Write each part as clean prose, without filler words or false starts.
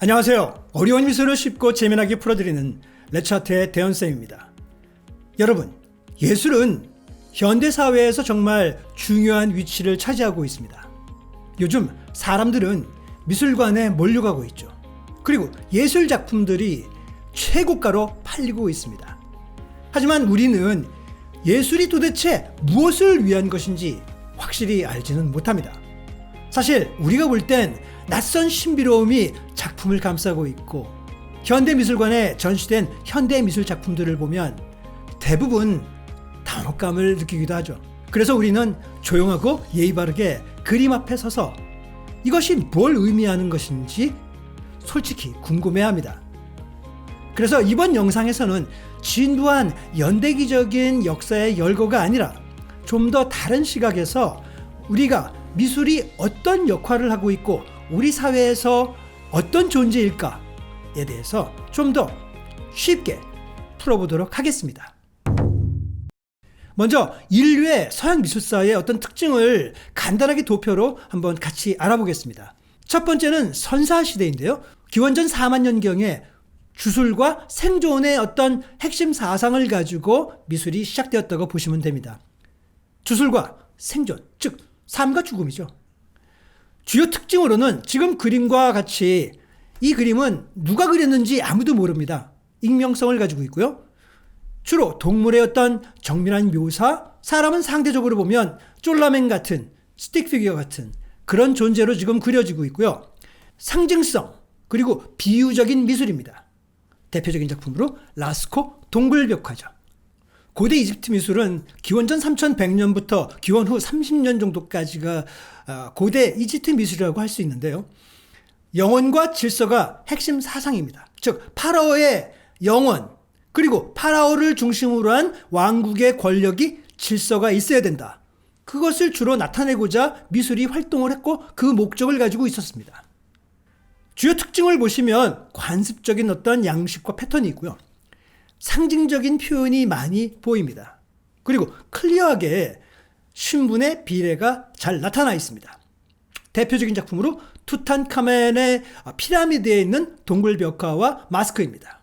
안녕하세요. 어려운 미술을 쉽고 재미나게 풀어드리는 레츠아트의 대현쌤입니다. 여러분, 예술은 현대사회에서 정말 중요한 위치를 차지하고 있습니다. 요즘 사람들은 미술관에 몰려가고 있죠. 그리고 예술 작품들이 최고가로 팔리고 있습니다. 하지만 우리는 예술이 도대체 무엇을 위한 것인지 확실히 알지는 못합니다. 사실 우리가 볼 땐 낯선 신비로움이 작품을 감싸고 있고, 현대미술관에 전시된 현대미술 작품들을 보면 대부분 당혹감을 느끼기도 하죠. 그래서 우리는 조용하고 예의 바르게 그림 앞에 서서 이것이 뭘 의미하는 것인지 솔직히 궁금해합니다. 그래서 이번 영상에서는 진부한 연대기적인 역사의 열거가 아니라 좀 더 다른 시각에서 우리가 미술이 어떤 역할을 하고 있고 우리 사회에서 어떤 존재일까에 대해서 좀 더 쉽게 풀어보도록 하겠습니다. 먼저 인류의 서양 미술사의 어떤 특징을 간단하게 도표로 한번 같이 알아보겠습니다. 첫 번째는 선사시대인데요. 기원전 4만 년경에 주술과 생존의 어떤 핵심 사상을 가지고 미술이 시작되었다고 보시면 됩니다. 주술과 생존, 즉 삶과 죽음이죠. 주요 특징으로는 지금 그림과 같이 이 그림은 누가 그렸는지 아무도 모릅니다. 익명성을 가지고 있고요. 주로 동물의 어떤 정밀한 묘사, 사람은 상대적으로 보면 쫄라맨 같은, 스틱 피규어 같은 그런 존재로 지금 그려지고 있고요. 상징성, 그리고 비유적인 미술입니다. 대표적인 작품으로 라스코 동굴벽화죠. 고대 이집트 미술은 기원전 3100년부터 기원 후 30년 정도까지가 고대 이집트 미술이라고 할 수 있는데요. 영혼과 질서가 핵심 사상입니다. 즉 파라오의 영혼, 그리고 파라오를 중심으로 한 왕국의 권력이 질서가 있어야 된다. 그것을 주로 나타내고자 미술이 활동을 했고 그 목적을 가지고 있었습니다. 주요 특징을 보시면 관습적인 어떤 양식과 패턴이 있고요. 상징적인 표현이 많이 보입니다. 그리고 클리어하게 신분의 비례가 잘 나타나 있습니다. 대표적인 작품으로 투탄카멘의 피라미드에 있는 동굴벽화와 마스크입니다.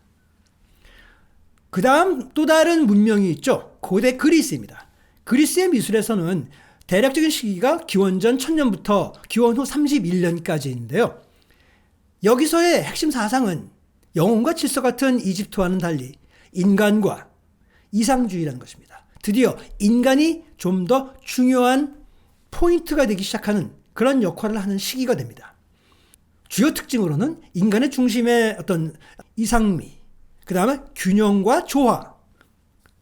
그 다음 또 다른 문명이 있죠. 고대 그리스입니다. 그리스의 미술에서는 대략적인 시기가 기원전 1000년부터 기원 후 31년까지인데요. 여기서의 핵심 사상은 영혼과 질서 같은 이집트와는 달리 인간과 이상주의라는 것입니다. 드디어 인간이 좀 더 중요한 포인트가 되기 시작하는 그런 역할을 하는 시기가 됩니다. 주요 특징으로는 인간의 중심의 어떤 이상미, 그 다음에 균형과 조화,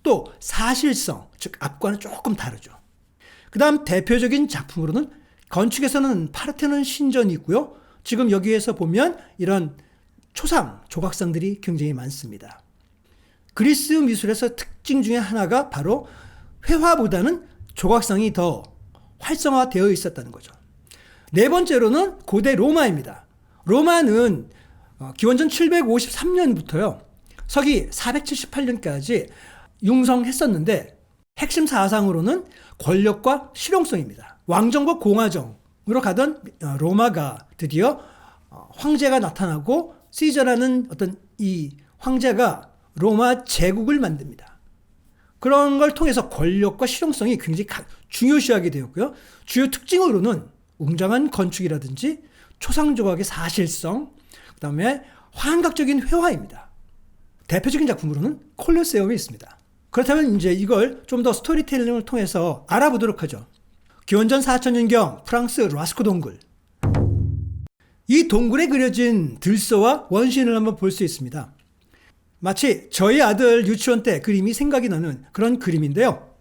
또 사실성, 즉 앞과는 조금 다르죠. 그 다음 대표적인 작품으로는 건축에서는 파르테논 신전이 있고요. 지금 여기에서 보면 이런 초상, 조각상들이 굉장히 많습니다. 그리스 미술에서 특징 중에 하나가 바로 회화보다는 조각상이 더 활성화되어 있었다는 거죠. 네 번째로는 고대 로마입니다. 로마는 기원전 753년부터요. 서기 478년까지 융성했었는데 핵심 사상으로는 권력과 실용성입니다. 왕정과 공화정으로 가던 로마가 드디어 황제가 나타나고 시저라는 어떤 이 황제가 로마 제국을 만듭니다. 그런 걸 통해서 권력과 실용성이 굉장히 중요시하게 되었고요. 주요 특징으로는 웅장한 건축이라든지 초상조각의 사실성, 그 다음에 환각적인 회화입니다. 대표적인 작품으로는 콜로세움이 있습니다. 그렇다면 이제 이걸 좀 더 스토리텔링을 통해서 알아보도록 하죠. 기원전 4000년경 프랑스 라스코 동굴. 이 동굴에 그려진 들소와 원신을 한번 볼 수 있습니다. 마치 저희 아들 유치원 때 그림이 생각이 나는 그런 그림인데요.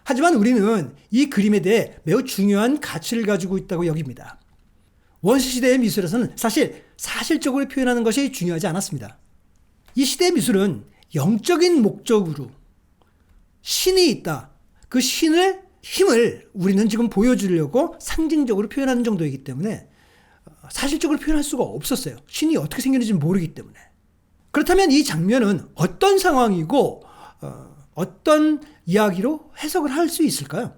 하지만 우리는 이 그림에 대해 매우 중요한 가치를 가지고 있다고 여깁니다. 원시시대의 미술에서는 사실 사실적으로 표현하는 것이 중요하지 않았습니다. 이 시대의 미술은 영적인 목적으로 신이 있다. 그 신을 힘을 우리는 지금 보여주려고 상징적으로 표현하는 정도이기 때문에 사실적으로 표현할 수가 없었어요. 신이 어떻게 생겼는지 모르기 때문에. 그렇다면 이 장면은 어떤 상황이고 어떤 이야기로 해석을 할 수 있을까요?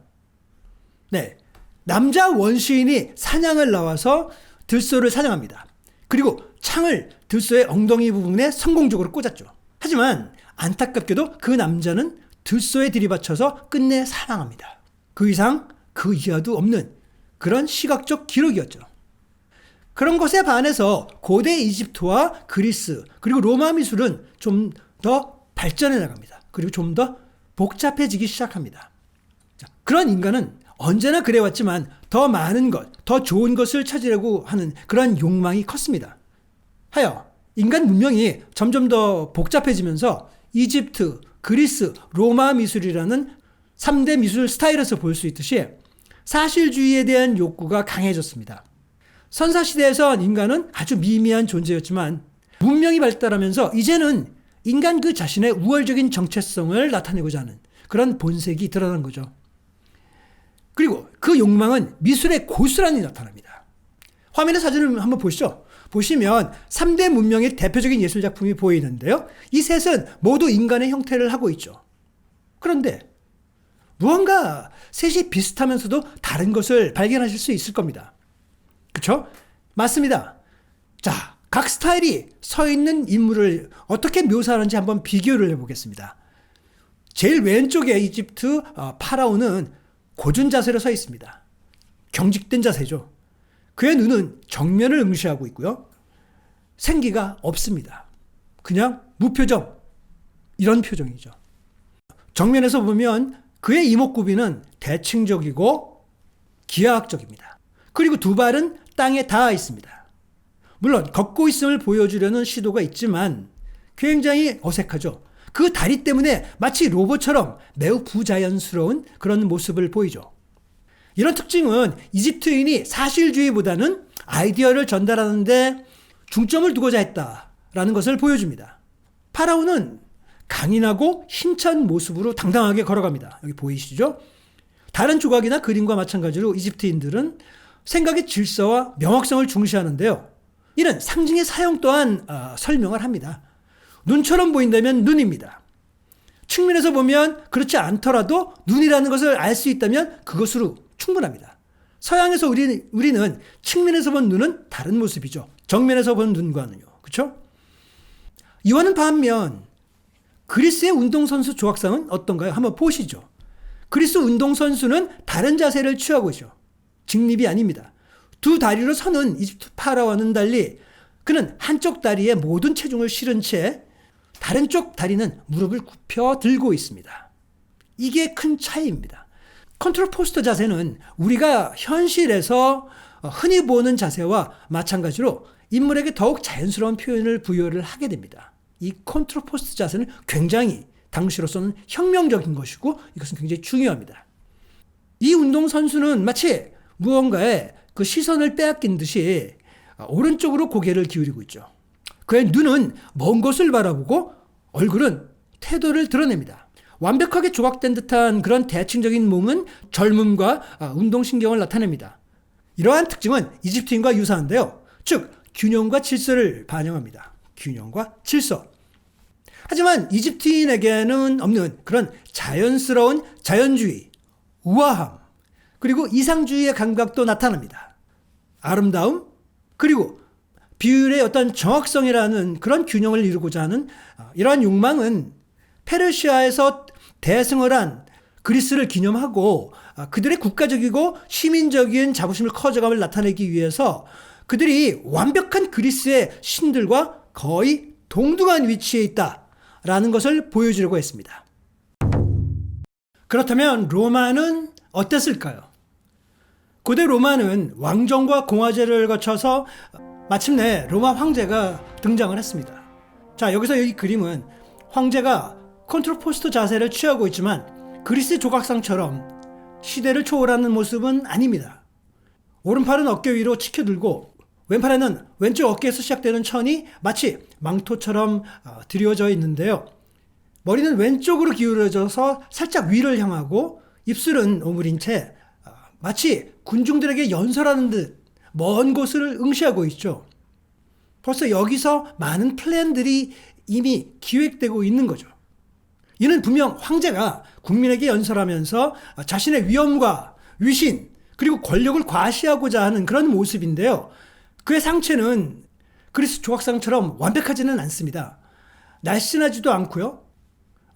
네, 남자 원시인이 사냥을 나와서 들소를 사냥합니다. 그리고 창을 들소의 엉덩이 부분에 성공적으로 꽂았죠. 하지만 안타깝게도 그 남자는 들소에 들이받쳐서 끝내 사망합니다. 그 이상 그 이하도 없는 그런 시각적 기록이었죠. 그런 것에 반해서 고대 이집트와 그리스 그리고 로마 미술은 좀 더 발전해 나갑니다. 그리고 좀 더 복잡해지기 시작합니다. 자, 그런 인간은 언제나 그래왔지만 더 많은 것, 더 좋은 것을 찾으려고 하는 그런 욕망이 컸습니다. 하여 인간 문명이 점점 더 복잡해지면서 이집트, 그리스, 로마 미술이라는 3대 미술 스타일에서 볼 수 있듯이 사실주의에 대한 욕구가 강해졌습니다. 선사시대에선 인간은 아주 미미한 존재였지만 문명이 발달하면서 이제는 인간 그 자신의 우월적인 정체성을 나타내고자 하는 그런 본색이 드러난 거죠. 그리고 그 욕망은 미술의 고스란히 나타납니다. 화면의 사진을 한번 보시죠. 보시면 3대 문명의 대표적인 예술작품이 보이는데요. 이 셋은 모두 인간의 형태를 하고 있죠. 그런데 무언가 셋이 비슷하면서도 다른 것을 발견하실 수 있을 겁니다. 그렇죠? 맞습니다. 자, 각 스타일이 서 있는 인물을 어떻게 묘사하는지 한번 비교를 해보겠습니다. 제일 왼쪽에 이집트 파라오는 고준 자세로 서 있습니다. 경직된 자세죠. 그의 눈은 정면을 응시하고 있고요. 생기가 없습니다. 그냥 무표정, 이런 표정이죠. 정면에서 보면 그의 이목구비는 대칭적이고 기하학적입니다. 그리고 두 발은 땅에 닿아 있습니다. 물론 걷고 있음을 보여주려는 시도가 있지만 굉장히 어색하죠. 그 다리 때문에 마치 로봇처럼 매우 부자연스러운 그런 모습을 보이죠. 이런 특징은 이집트인이 사실주의보다는 아이디어를 전달하는데 중점을 두고자 했다라는 것을 보여줍니다. 파라오는 강인하고 힘찬 모습으로 당당하게 걸어갑니다. 여기 보이시죠? 다른 조각이나 그림과 마찬가지로 이집트인들은 생각의 질서와 명확성을 중시하는데요. 이는 상징의 사용 또한 설명을 합니다. 눈처럼 보인다면 눈입니다. 측면에서 보면 그렇지 않더라도 눈이라는 것을 알 수 있다면 그것으로 충분합니다. 서양에서 우리는 측면에서 본 눈은 다른 모습이죠. 정면에서 본 눈과는요. 그렇죠? 이와는 반면 그리스의 운동선수 조각상은 어떤가요? 한번 보시죠. 그리스 운동선수는 다른 자세를 취하고 있죠. 직립이 아닙니다. 두 다리로 서는 이집트 파라오와는 달리 그는 한쪽 다리에 모든 체중을 실은 채 다른 쪽 다리는 무릎을 굽혀 들고 있습니다. 이게 큰 차이입니다. 컨트롤 포스터 자세는 우리가 현실에서 흔히 보는 자세와 마찬가지로 인물에게 더욱 자연스러운 표현을 부여를 하게 됩니다. 이 컨트롤 포스터 자세는 굉장히 당시로서는 혁명적인 것이고 이것은 굉장히 중요합니다. 이 운동선수는 마치 무언가에 그 시선을 빼앗긴 듯이 오른쪽으로 고개를 기울이고 있죠. 그의 눈은 먼 곳을 바라보고 얼굴은 태도를 드러냅니다. 완벽하게 조각된 듯한 그런 대칭적인 몸은 젊음과 운동신경을 나타냅니다. 이러한 특징은 이집트인과 유사한데요. 즉 균형과 질서를 반영합니다. 균형과 질서. 하지만 이집트인에게는 없는 그런 자연스러운 자연주의, 우아함, 그리고 이상주의의 감각도 나타납니다. 아름다움, 그리고 비율의 어떤 정확성이라는 그런 균형을 이루고자 하는 이러한 욕망은 페르시아에서 대승을 한 그리스를 기념하고 그들의 국가적이고 시민적인 자부심을 커져감을 나타내기 위해서 그들이 완벽한 그리스의 신들과 거의 동등한 위치에 있다라는 것을 보여주려고 했습니다. 그렇다면 로마는 어땠을까요? 고대 로마는 왕정과 공화제를 거쳐서 마침내 로마 황제가 등장을 했습니다. 자, 여기서 이 그림은 황제가 컨트롤 포스터 자세를 취하고 있지만 그리스 조각상처럼 시대를 초월하는 모습은 아닙니다. 오른팔은 어깨 위로 치켜들고 왼팔에는 왼쪽 어깨에서 시작되는 천이 마치 망토처럼 드리워져 있는데요. 머리는 왼쪽으로 기울어져서 살짝 위를 향하고 입술은 오므린 채 마치 군중들에게 연설하는 듯 먼 곳을 응시하고 있죠. 벌써 여기서 많은 플랜들이 이미 기획되고 있는 거죠. 이는 분명 황제가 국민에게 연설하면서 자신의 위엄과 위신 그리고 권력을 과시하고자 하는 그런 모습인데요. 그의 상체는 그리스 조각상처럼 완벽하지는 않습니다. 날씬하지도 않고요.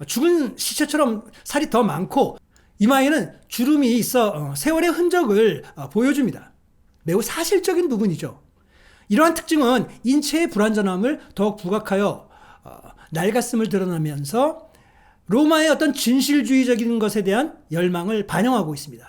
죽은 시체처럼 살이 더 많고 이마에는 주름이 있어 세월의 흔적을 보여줍니다. 매우 사실적인 부분이죠. 이러한 특징은 인체의 불완전함을 더욱 부각하여 낡았음을 드러나면서 로마의 어떤 진실주의적인 것에 대한 열망을 반영하고 있습니다.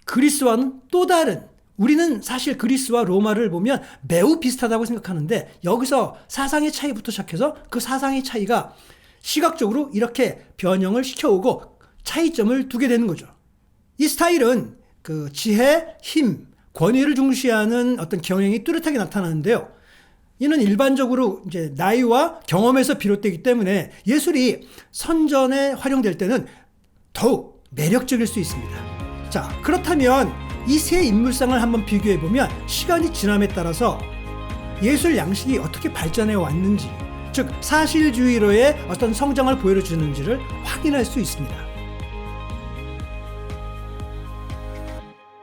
그리스와는 또 다른, 우리는 사실 그리스와 로마를 보면 매우 비슷하다고 생각하는데 여기서 사상의 차이부터 시작해서 그 사상의 차이가 시각적으로 이렇게 변형을 시켜오고 차이점을 두게 되는 거죠. 이 스타일은 그 지혜, 힘, 권위를 중시하는 어떤 경향이 뚜렷하게 나타나는데요. 이는 일반적으로 이제 나이와 경험에서 비롯되기 때문에 예술이 선전에 활용될 때는 더욱 매력적일 수 있습니다. 자, 그렇다면 이 세 인물상을 한번 비교해 보면 시간이 지남에 따라서 예술 양식이 어떻게 발전해 왔는지, 즉 사실주의로의 어떤 성장을 보여주는지를 확인할 수 있습니다.